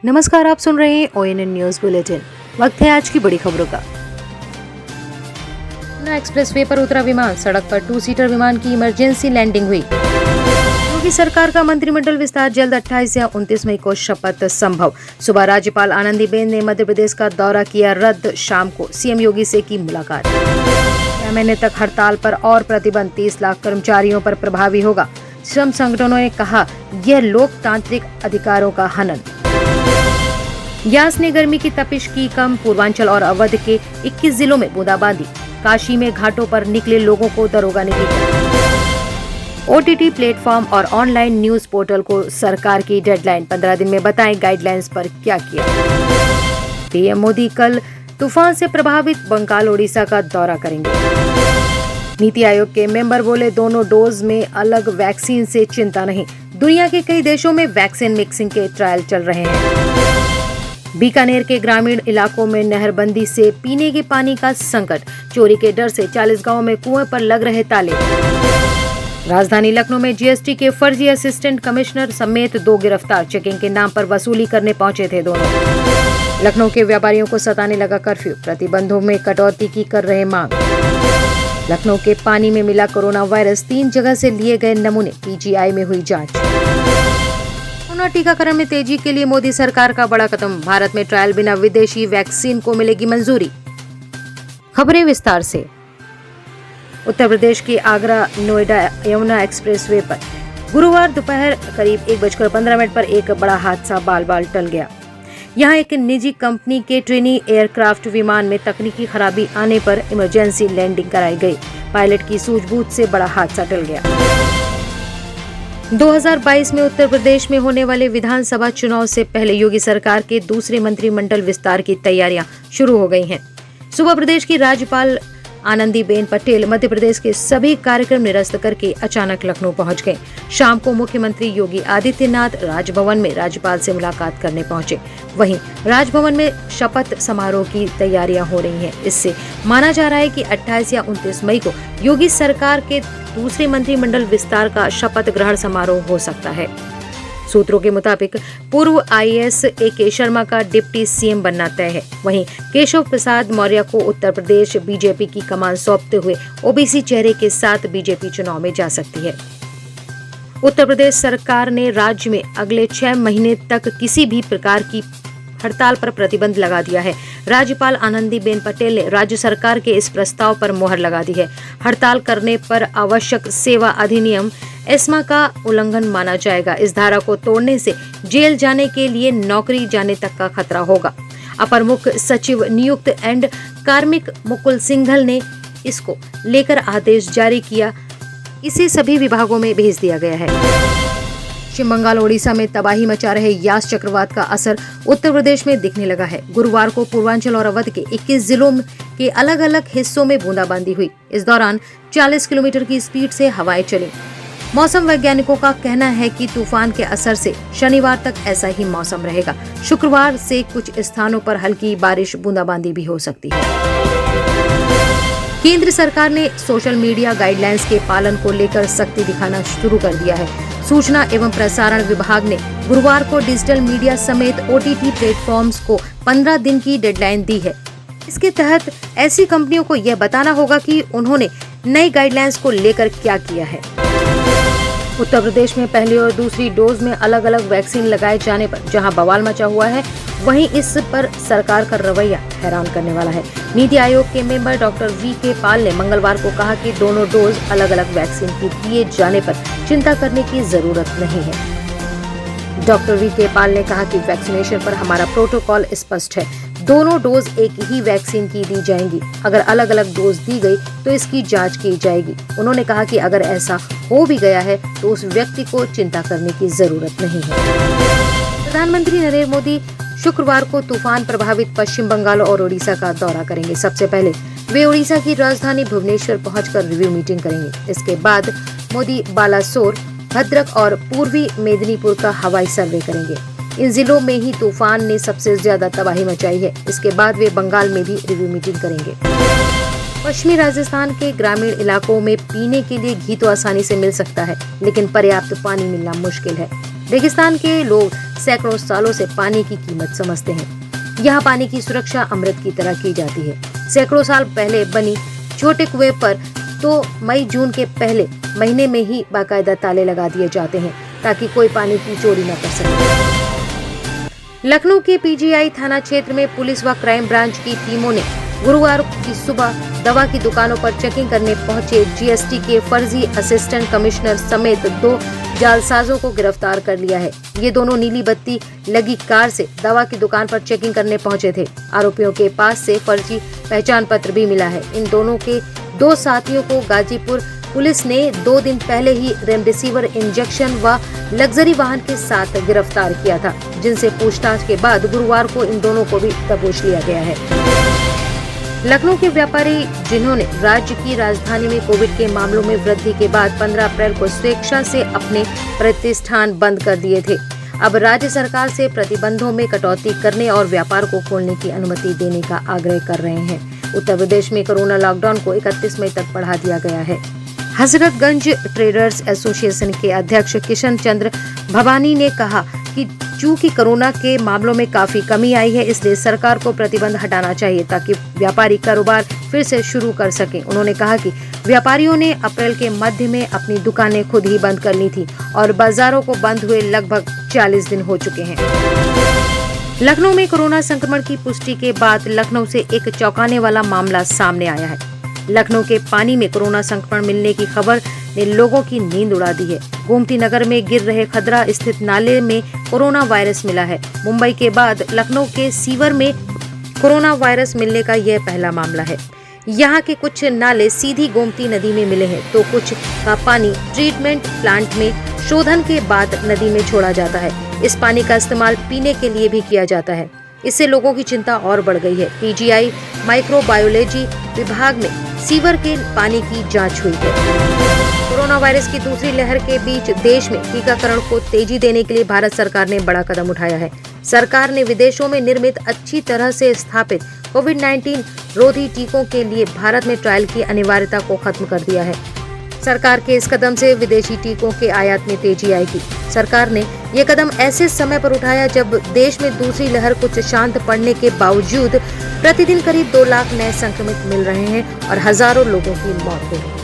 नमस्कार, आप सुन रहे हैं ONN न्यूज बुलेटिन। वक्त है आज की बड़ी खबरों का। पटना एक्सप्रेसवे पर उतरा विमान, सड़क पर 2 सीटर विमान की इमरजेंसी लैंडिंग हुई। योगी सरकार का मंत्रिमंडल विस्तार जल्द 28 या 29 मई को शपथ संभव। सुबह राज्यपाल आनंदीबेन ने मध्य प्रदेश का दौरा किया रद्द, शाम को सीएम योगी से की मुलाकात। 6 महीने तक हड़ताल पर और प्रतिबंध, 30 लाख कर्मचारियों पर प्रभावी होगा। श्रम संगठनों ने कहा यह लोकतांत्रिक अधिकारों का हनन। यास ने गर्मी की तपिश की कम, पूर्वांचल और अवध के 21 जिलों में बूंदाबांदी। काशी में घाटों पर निकले लोगों को दरोगा ने की। OTT प्लेटफॉर्म और ऑनलाइन न्यूज पोर्टल को सरकार की डेडलाइन, 15 दिन में बताएं गाइडलाइंस पर क्या किया। पीएम मोदी कल तूफान से प्रभावित बंगाल ओडिशा का दौरा करेंगे। नीति आयोग के मेंबर बोले दोनों डोज में अलग वैक्सीन से चिंता नहीं। दुनिया के कई देशों में वैक्सीन मिक्सिंग के ट्रायल चल रहे हैं। बीकानेर के ग्रामीण इलाकों में नहरबंदी से पीने के पानी का संकट, चोरी के डर से 40 गांवों में कुएं पर लग रहे ताले। राजधानी लखनऊ में GST के फर्जी असिस्टेंट कमिश्नर समेत 2 गिरफ्तार, चेकिंग के नाम पर वसूली करने पहुंचे थे दोनों। लखनऊ के व्यापारियों को सताने लगा कर्फ्यू, प्रतिबंधों में कटौती की कर रहे मांग। लखनऊ के पानी में मिला कोरोना वायरस, 3 जगह से लिए गए नमूने, PGI में हुई जांच। कोरोना टीकाकरण में तेजी के लिए मोदी सरकार का बड़ा कदम, भारत में ट्रायल बिना विदेशी वैक्सीन को मिलेगी मंजूरी। खबरें विस्तार से। उत्तर प्रदेश के आगरा नोएडा यमुना एक्सप्रेसवे पर गुरुवार दोपहर करीब 1:15 पर एक बड़ा हादसा बाल टल गया। यहां एक निजी कंपनी के ट्रेनी एयरक्राफ्ट विमान में तकनीकी खराबी आने पर इमरजेंसी लैंडिंग कराई गई। पायलट की सूझबूझ से बड़ा हादसा टल गया। 2022 में उत्तर प्रदेश में होने वाले विधानसभा चुनाव से पहले योगी सरकार के दूसरे मंत्रिमंडल विस्तार की तैयारियां शुरू हो गई हैं। सुबह प्रदेश की राज्यपाल आनंदीबेन पटेल मध्य प्रदेश के सभी कार्यक्रम निरस्त करके अचानक लखनऊ पहुंच गए। शाम को मुख्यमंत्री योगी आदित्यनाथ राजभवन में राज्यपाल से मुलाकात करने पहुंचे। वहीं राजभवन में शपथ समारोह की तैयारियां हो रही हैं। इससे माना जा रहा है कि 28 या 29 मई को योगी सरकार के दूसरे मंत्रिमंडल विस्तार का शपथ ग्रहण समारोह हो सकता है। सूत्रों के मुताबिक पूर्व IAS AK शर्मा का डिप्टी CM बनना तय है। वहीं केशव प्रसाद मौर्य को उत्तर प्रदेश बीजेपी की कमान सौंपते हुए OBC चेहरे के साथ बीजेपी चुनाव में जा सकती है। उत्तर प्रदेश सरकार ने राज्य में अगले 6 महीने तक किसी भी प्रकार की हड़ताल पर प्रतिबंध लगा दिया है। राज्यपाल आनंदीबेन पटेल ने राज्य सरकार के इस प्रस्ताव पर मोहर लगा दी है। हड़ताल करने पर आवश्यक सेवा अधिनियम ESMA का उल्लंघन माना जाएगा। इस धारा को तोड़ने से जेल जाने के लिए नौकरी जाने तक का खतरा होगा। अपर मुख्य सचिव नियुक्त एंड कार्मिक मुकुल सिंघल ने इसको लेकर आदेश जारी किया। इसे सभी विभागों में भेज दिया गया है। पश्चिम बंगाल ओडिशा में तबाही मचा रहे यास चक्रवात का असर उत्तर प्रदेश में दिखने लगा है। गुरुवार को पूर्वांचल और अवध के 21 जिलों के अलग अलग हिस्सों में बूंदाबांदी हुई। इस दौरान 40 किलोमीटर की स्पीड से हवाएं चली। मौसम वैज्ञानिकों का कहना है कि तूफान के असर से शनिवार तक ऐसा ही मौसम रहेगा। शुक्रवार से कुछ स्थानों पर हल्की बारिश, बूंदाबांदी भी हो सकती है। केंद्र सरकार ने सोशल मीडिया गाइडलाइंस के पालन को लेकर सख्ती दिखाना शुरू कर दिया है। सूचना एवं प्रसारण विभाग ने गुरुवार को डिजिटल मीडिया समेत OTT प्लेटफॉर्म्स को 15 दिन की डेडलाइन दी है। इसके तहत ऐसी कंपनियों को यह बताना होगा कि उन्होंने नई गाइडलाइंस को लेकर क्या किया है। उत्तर प्रदेश में पहली और दूसरी डोज में अलग अलग वैक्सीन लगाए जाने पर जहां बवाल मचा हुआ है, वहीं इस पर सरकार का रवैया हैरान करने वाला है। नीति आयोग के मेंबर डॉक्टर VK पाल ने मंगलवार को कहा कि दोनों डोज अलग अलग वैक्सीन की दिए जाने पर चिंता करने की जरूरत नहीं है। डॉक्टर VK पाल ने कहा कि वैक्सीनेशन पर हमारा प्रोटोकॉल स्पष्ट है। दोनों डोज एक ही वैक्सीन की दी जाएंगी। अगर अलग अलग डोज दी गई तो इसकी जांच की जाएगी। उन्होंने कहा कि अगर ऐसा हो भी गया है तो उस व्यक्ति को चिंता करने की जरूरत नहीं है। प्रधानमंत्री नरेंद्र मोदी शुक्रवार को तूफान प्रभावित पश्चिम बंगाल और ओडिशा का दौरा करेंगे। सबसे पहले वे ओडिशा की राजधानी भुवनेश्वर पहुंचकर रिव्यू मीटिंग करेंगे। इसके बाद मोदी बालासोर, भद्रक और पूर्वी मेदिनीपुर का हवाई सर्वे करेंगे। इन जिलों में ही तूफान ने सबसे ज्यादा तबाही मचाई है। इसके बाद वे बंगाल में भी रिव्यू मीटिंग करेंगे। पश्चिमी राजस्थान के ग्रामीण इलाकों में पीने के लिए घी तो आसानी से मिल सकता है, लेकिन पर्याप्त पानी मिलना मुश्किल है। रेगिस्तान के लोग सैकड़ों सालों से पानी की कीमत समझते हैं। यहाँ पानी की सुरक्षा अमृत की तरह की जाती है। सैकड़ों साल पहले बनी छोटे कुएं पर तो मई जून के पहले महीने में ही बाकायदा ताले लगा दिए जाते हैं ताकि कोई पानी की चोरी न कर सके। लखनऊ के पीजीआई थाना क्षेत्र में पुलिस व क्राइम ब्रांच की टीमों ने गुरुवार की सुबह दवा की दुकानों पर चेकिंग करने पहुंचे जीएसटी के फर्जी असिस्टेंट कमिश्नर समेत 2 जालसाजों को गिरफ्तार कर लिया है। ये दोनों नीली बत्ती लगी कार से दवा की दुकान पर चेकिंग करने पहुंचे थे। आरोपियों के पास से फर्जी पहचान पत्र भी मिला है। इन दोनों के 2 साथियों को गाजीपुर पुलिस ने 2 दिन पहले ही रेमडेसिविर इंजेक्शन व लग्जरी वाहन के साथ गिरफ्तार किया था, जिनसे पूछताछ के बाद गुरुवार को इन दोनों को भी दबोच लिया गया है। लखनऊ के व्यापारी जिन्होंने राज्य की राजधानी में कोविड के मामलों में वृद्धि के बाद 15 अप्रैल को स्वेच्छा से अपने प्रतिष्ठान बंद कर दिए थे, अब राज्य सरकार से प्रतिबंधों में कटौती करने और व्यापार को खोलने की अनुमति देने का आग्रह कर रहे हैं। उत्तर प्रदेश में कोरोना लॉकडाउन को 31 मई तक बढ़ा दिया गया है। हजरतगंज ट्रेडर्स एसोसिएशन के अध्यक्ष किशन चंद्र भवानी ने कहा कि चूंकि कोरोना के मामलों में काफी कमी आई है, इसलिए सरकार को प्रतिबंध हटाना चाहिए ताकि व्यापारी कारोबार फिर से शुरू कर सकें। उन्होंने कहा कि व्यापारियों ने अप्रैल के मध्य में अपनी दुकानें खुद ही बंद कर ली थी और बाजारों को बंद हुए लगभग 40 दिन हो चुके हैं। लखनऊ में कोरोना संक्रमण की पुष्टि के बाद लखनऊ से एक चौंकाने वाला मामला सामने आया है। लखनऊ के पानी में कोरोना संक्रमण मिलने की खबर ने लोगों की नींद उड़ा दी है। गोमती नगर में गिर रहे खदरा स्थित नाले में कोरोना वायरस मिला है। मुंबई के बाद लखनऊ के सीवर में कोरोना वायरस मिलने का यह पहला मामला है। यहाँ के कुछ नाले सीधी गोमती नदी में मिले हैं, तो कुछ का पानी ट्रीटमेंट प्लांट में शोधन के बाद नदी में छोड़ा जाता है। इस पानी का इस्तेमाल पीने के लिए भी किया जाता है। इससे लोगों की चिंता और बढ़ गई है। पीजीआई माइक्रोबायोलॉजी विभाग में सीवर के पानी की जांच हुई है। कोरोना वायरस की दूसरी लहर के बीच देश में टीकाकरण को तेजी देने के लिए भारत सरकार ने बड़ा कदम उठाया है। सरकार ने विदेशों में निर्मित अच्छी तरह से स्थापित कोविड-19 रोधी टीकों के लिए भारत में ट्रायल की अनिवार्यता को खत्म कर दिया है। सरकार के इस कदम से विदेशी टीकों के आयात में तेजी आएगी। सरकार ने ये कदम ऐसे समय पर उठाया जब देश में दूसरी लहर कुछ शांत पड़ने के बावजूद प्रतिदिन करीब 2 लाख नए संक्रमित मिल रहे हैं और हजारों लोगों की मौत हो रही है।